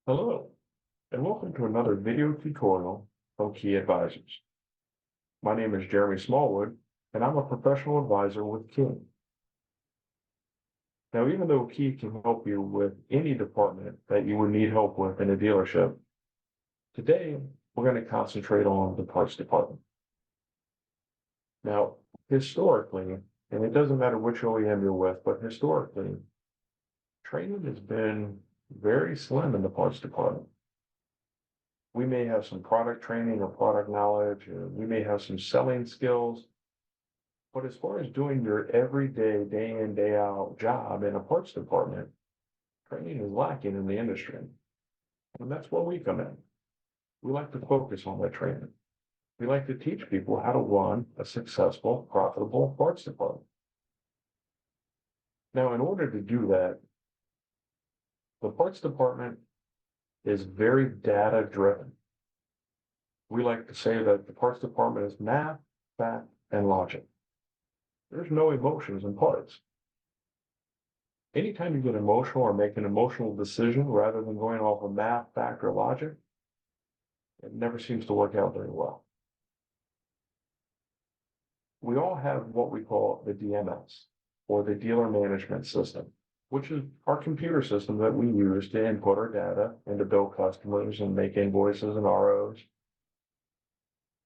Hello, and welcome to another video tutorial from Key Advisors. My name is Jeremy Smallwood, and I'm a professional advisor with Key. Now, even though Key can help you with any department that you would need help with in a dealership, today we're going to concentrate on the parts department. Now, historically, and it doesn't matter which OEM you're with, but historically, training has been very slim in the parts department. We may have some product training or product knowledge, we may have some selling skills, but as far as doing your everyday, day in, day out job in a parts department, training is lacking in the industry. And that's where we come in. We like to focus on that training. We like to teach people how to run a successful, profitable parts department. Now, in order to do that, the parts department is very data driven. We like to say that the parts department is math, fact, and logic. There's no emotions in parts. Anytime you get emotional or make an emotional decision rather than going off of math, fact, or logic, it never seems to work out very well. We all have what we call the DMS, or the dealer management system, which is our computer system that we use to input our data and to bill customers and make invoices and ROs.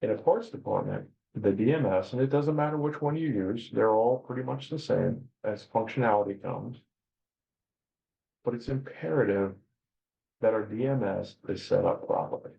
In a parts department, the DMS, and it doesn't matter which one you use, they're all pretty much the same as functionality comes. But it's imperative that our DMS is set up properly.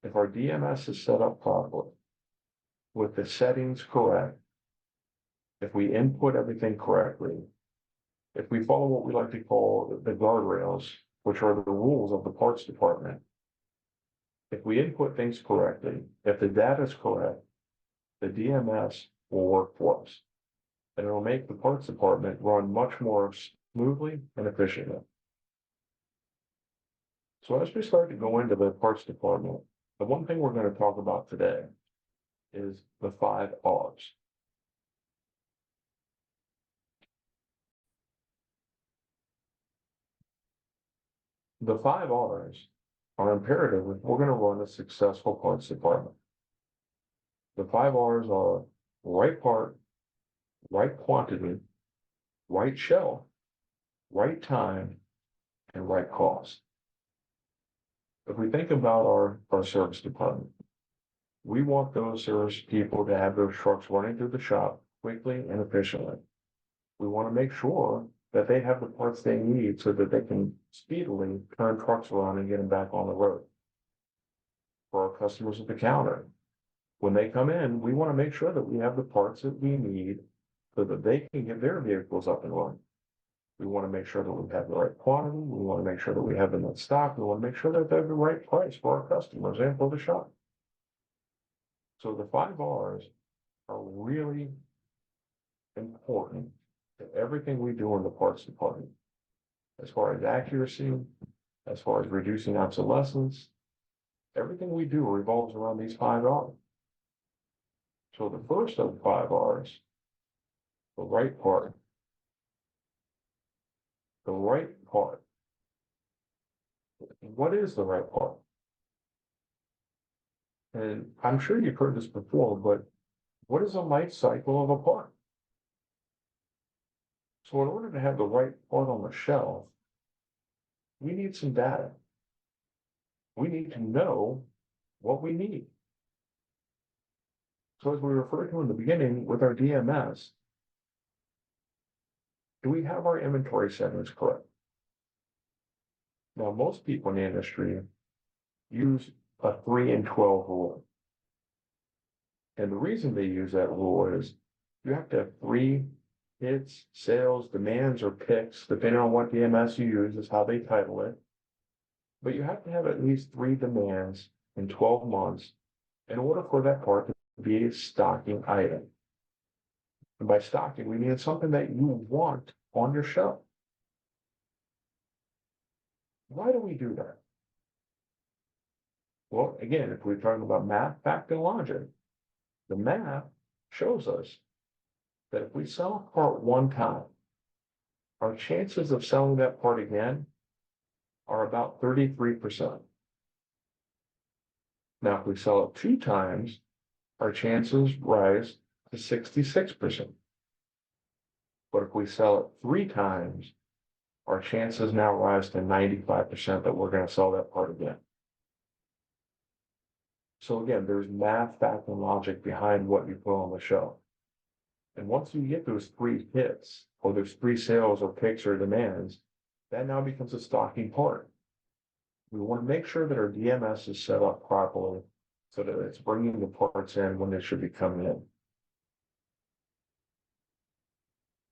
If our DMS is set up properly, with the settings correct, if we input everything correctly, if we follow what we like to call the guardrails, which are the rules of the parts department, if we input things correctly, if the data is correct, the DMS will work for us. And it'll make the parts department run much more smoothly and efficiently. So as we start to go into the parts department, the one thing we're going to talk about today is the 5 R's. The 5 R's are imperative if we're going to run a successful parts department. The 5 R's are right part, right quantity, right shelf, right time, and right cost. If we think about our service department, we want those service people to have those trucks running through the shop quickly and efficiently. We want to make sure that they have the parts they need so that they can speedily turn trucks around and get them back on the road. For our customers at the counter, when they come in, we want to make sure that we have the parts that we need so that they can get their vehicles up and running. We want to make sure that we have the right quantity. We want to make sure that we have them in stock. We want to make sure that they have the right price for our customers and for the shop. So the 5 R's are really important to everything we do in the parts department, as far as accuracy, as far as reducing obsolescence. Everything we do revolves around these 5 R's. So the first of the 5 R's, the right part. The right part. What is the right part? And I'm sure you've heard this before, but what is a life cycle of a part? So in order to have the right part on the shelf, we need some data. We need to know what we need. So as we referred to in the beginning with our DMS, do we have our inventory settings correct? Now, most people in the industry use a 3 and 12 rule. And the reason they use that rule is you have to have 3 hits, sales, demands, or picks, depending on what DMS you use, is how they title it. But you have to have at least 3 demands in 12 months in order for that part to be a stocking item. And by stocking, we mean something that you want on your shelf. Why do we do that? Well, again, if we're talking about math, fact, and logic, the math shows us that if we sell a part one time, our chances of selling that part again are about 33%. Now, if we sell it 2 times, our chances rise to 66%. But if we sell it 3 times, our chances now rise to 95% that we're going to sell that part again. So again, there's math, fact, and logic behind what you put on the shelf. And once you get those 3 hits, or those 3 sales or picks or demands, that now becomes a stocking part. We want to make sure that our DMS is set up properly so that it's bringing the parts in when they should be coming in.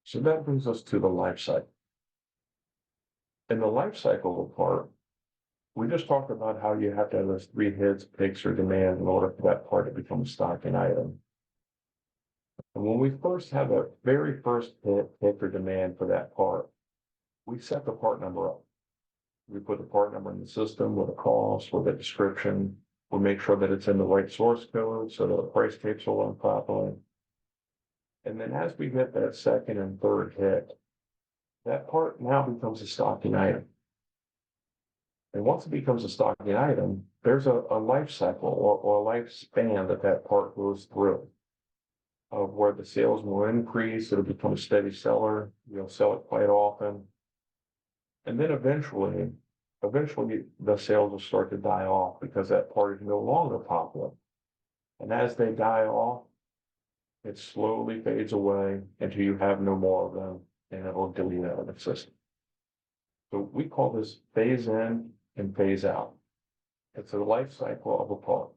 So that brings us to the life cycle. In the life cycle part, we just talked about how you have to have those 3 hits, picks, or demands in order for that part to become a stocking item. And when we first have a very first hit, pick, or demand for that part, we set the part number up. We put the part number in the system with a cost, with a description. We make sure that it's in the right source code so that the price tapes will run properly. And then as we get that second and third hit, that part now becomes a stocking item. And once it becomes a stocking item, there's a life cycle or a lifespan that part goes through of where the sales will increase, it'll become a steady seller, you'll sell it quite often. And then eventually the sales will start to die off because that part is no longer popular. And as they die off, it slowly fades away until you have no more of them and it'll delete out of the system. So we call this phase in and phase out. It's a life cycle of a part.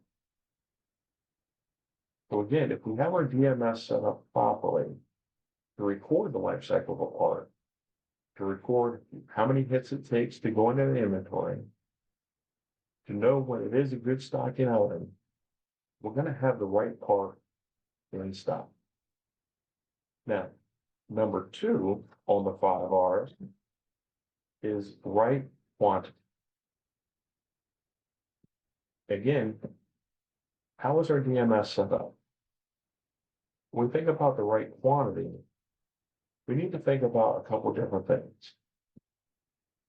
So again, if we have our DMS set up properly to record the life cycle of a part, to record how many hits it takes to go into the inventory, to know when it is a good stocking item, we're going to have the right part in stock. Now, number 2 on the 5 R's is right quantity. Again, how is our DMS set up? When we think about the right quantity, we need to think about a couple different things.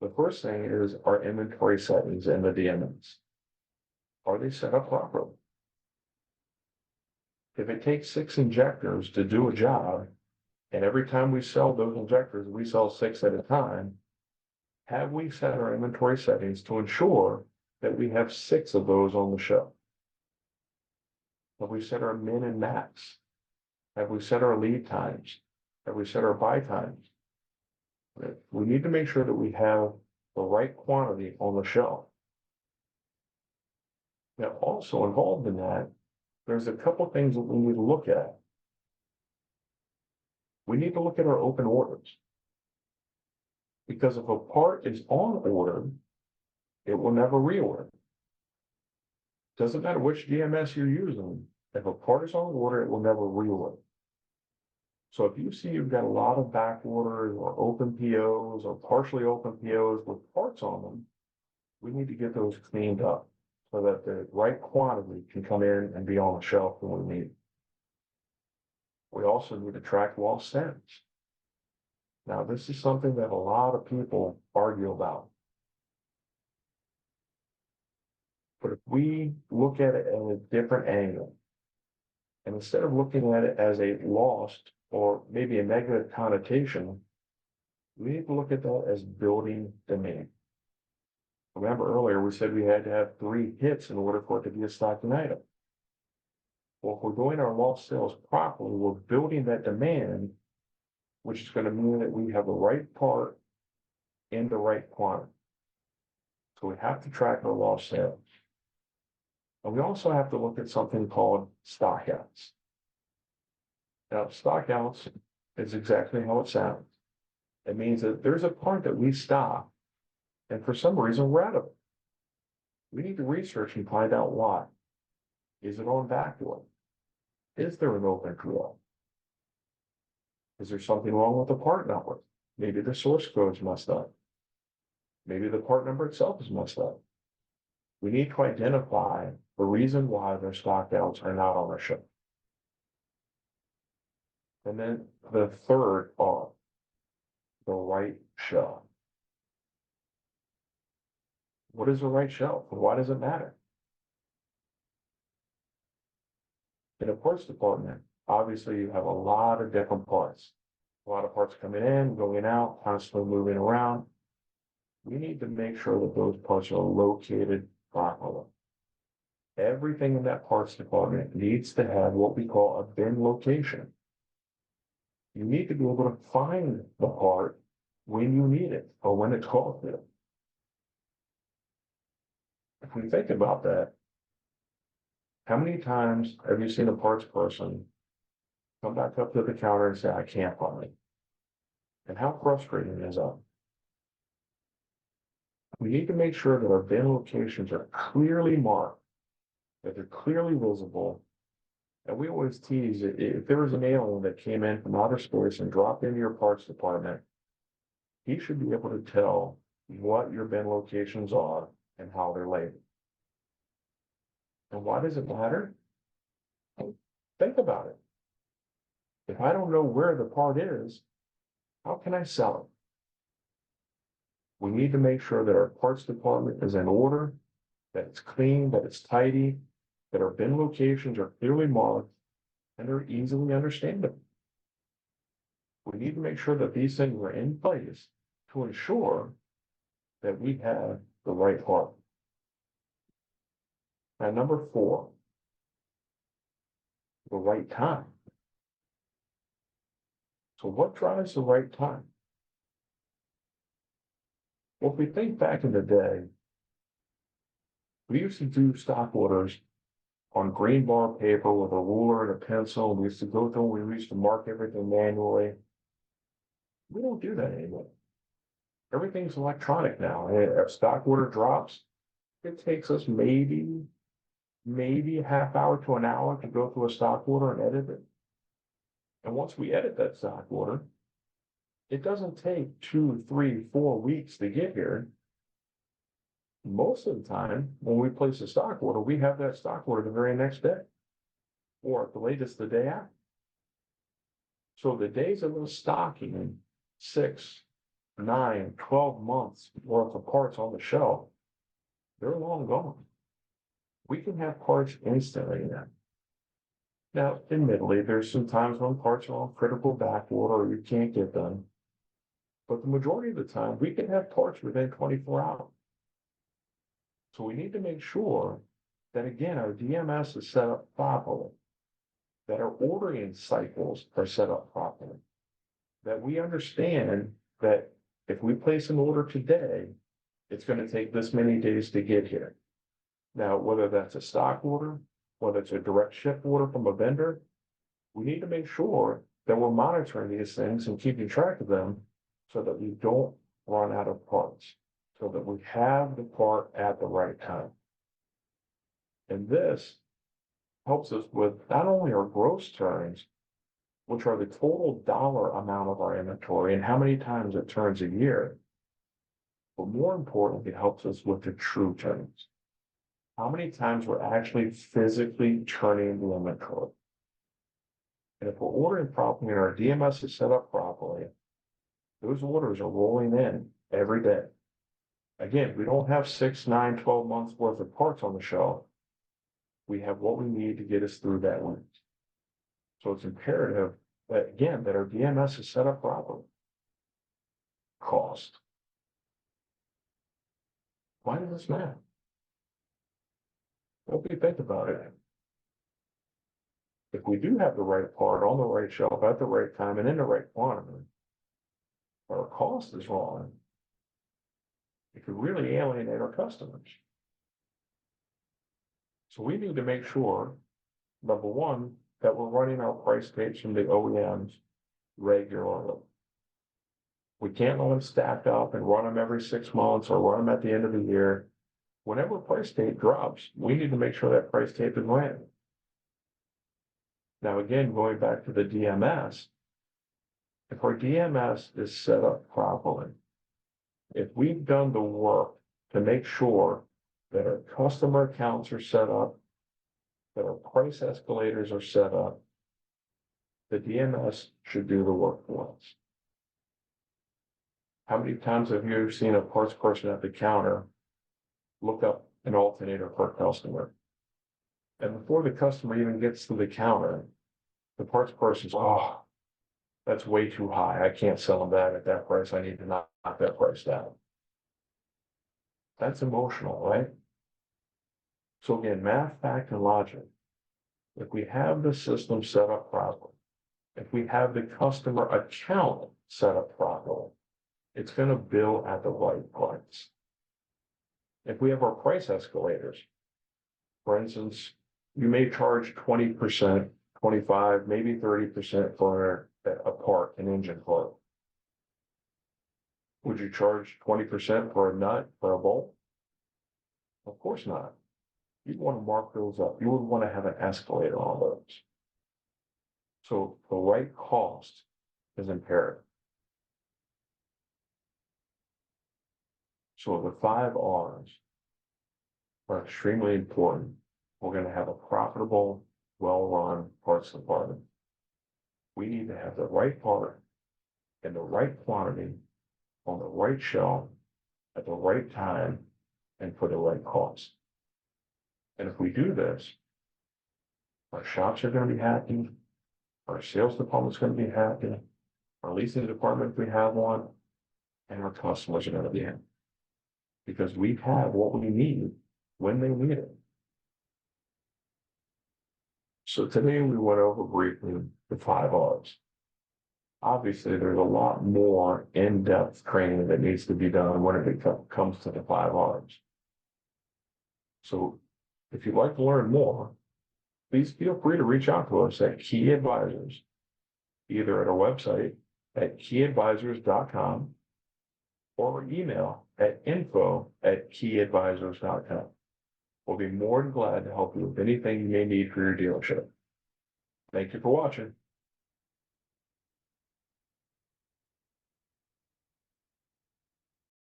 The first thing is our inventory settings in the DMS. Are they set up properly? If it takes 6 injectors to do a job, and every time we sell those injectors, we sell 6 at a time, have we set our inventory settings to ensure that we have 6 of those on the shelf? Have we set our min and max? Have we set our lead times? Have we set our buy times? We need to make sure that we have the right quantity on the shelf. Now, also involved in that, there's a couple things that we need to look at. We need to look at our open orders. Because if a part is on order, it will never reorder. Doesn't matter which DMS you're using, if a part is on order, it will never reorder. So if you see you've got a lot of back orders or open POs or partially open POs with parts on them, we need to get those cleaned up so that the right quantity can come in and be on the shelf when we need it. We also need to track lost sales. Now, this is something that a lot of people argue about. But if we look at it at a different angle, and instead of looking at it as a lost or maybe a negative connotation, we need to look at that as building demand. Remember earlier, we said we had to have 3 hits in order for it to be a stocking item. Well, if we're doing our lost sales properly, we're building that demand, which is going to mean that we have the right part in the right quantity. So we have to track our lost sales. And we also have to look at something called stockouts. Now, stockouts is exactly how it sounds. It means that there's a part that we stock, and for some reason we're out of it. We need to research and find out why. Is it on backorder? Is there an open PO? Is there something wrong with the part number? Maybe the source code's messed up. Maybe the part number itself is messed up. We need to identify the reason why their stockouts are not on our shelf. And then the third R, the right shelf. What is the right shelf and why does it matter? In a parts department, obviously you have a lot of different parts. A lot of parts coming in, going out, constantly moving around. We need to make sure that those parts are located properly. Everything in that parts department needs to have what we call a bin location. You need to be able to find the part when you need it or when it's called for. If we think about that, how many times have you seen a parts person come back up to the counter and say, I can't find it? And how frustrating is that? We need to make sure that our bin locations are clearly marked, that they're clearly visible. And we always tease it, if there was an alien that came in from outer space and dropped into your parts department, he should be able to tell what your bin locations are and how they're labeled. And why does it matter? Think about it. If I don't know where the part is, how can I sell it? We need to make sure that our parts department is in order, that it's clean, that it's tidy, that our bin locations are clearly marked, and they're easily understandable. We need to make sure that these things are in place to ensure that we have the right part. Now, number 4, the right time. So what drives the right time? Well, if we think back in the day, we used to do stock orders on green bar paper with a ruler and a pencil. We used to go through, we used to mark everything manually. We don't do that anymore. Everything's electronic now. If stock order drops, it takes us maybe a half hour to an hour to go through a stock order and edit it. And once we edit that stock order, it doesn't take 2, 3, 4 weeks to get here. Most of the time, when we place a stock order, we have that stock order the very next day, or at the latest the day after. So the days of us stocking 6, 9, 12 months worth of parts on the shelf, they're long gone. We can have parts instantly now. Now, admittedly, there's some times when parts are on critical back order or you can't get them. But the majority of the time, we can have parts within 24 hours. So we need to make sure that, again, our DMS is set up properly, that our ordering cycles are set up properly, that we understand that if we place an order today, it's going to take this many days to get here. Now, whether that's a stock order, whether it's a direct ship order from a vendor, we need to make sure that we're monitoring these things and keeping track of them so that we don't run out of parts, so that we have the part at the right time. And this helps us with not only our gross turns, which are the total dollar amount of our inventory and how many times it turns a year, but more importantly, it helps us with the true turns. How many times we're actually physically turning the inventory. And if we're ordering properly and our DMS is set up properly, those orders are rolling in every day. Again, we don't have 6, 9, 12 months worth of parts on the shelf. We have what we need to get us through that week. So it's imperative that, again, that our DMS is set up properly. Cost. Why does this matter? Well, if you think about it, if we do have the right part on the right shelf at the right time and in the right quantity, but our cost is wrong, it could really alienate our customers. So we need to make sure, number one, that we're running our price tapes from the OEMs regularly. We can't let them stack up and run them every 6 months or run them at the end of the year. Whenever a price tape drops, we need to make sure that price tape is ran. Now, again, going back to the DMS, if our DMS is set up properly, if we've done the work to make sure that our customer accounts are set up, that our price escalators are set up, the DMS should do the work for us. How many times have you seen a parts person at the counter look up an alternator for a customer. And before the customer even gets to the counter, the parts person's, oh, that's way too high. I can't sell them that at that price. I need to knock that price down. That's emotional, right? So again, math, fact, and logic. If we have the system set up properly, if we have the customer account set up properly, it's going to bill at the right price. If we have our price escalators, for instance, you may charge 20%, 25, maybe 30% for a part, an engine part. Would you charge 20% for a nut or a bolt? Of course not. You'd want to mark those up. You would want to have an escalator on those. So the right cost is imperative. So the 5 R's are extremely important. We're going to have a profitable, well-run parts department. We need to have the right part in the right quantity on the right shelf at the right time and for the right cost. And if we do this, our shops are going to be happy, our sales department's going to be happy, our leasing department, if we have one, and our customers are going to be happy. Because we have what we need when they need it. So today we went over briefly the 5 R's. Obviously, there's a lot more in-depth training that needs to be done when it comes to the 5 R's. So if you'd like to learn more, please feel free to reach out to us at Key Advisors, either at our website at keyadvisors.com or email at info@keyadvisors.com. We'll be more than glad to help you with anything you may need for your dealership. Thank you for watching.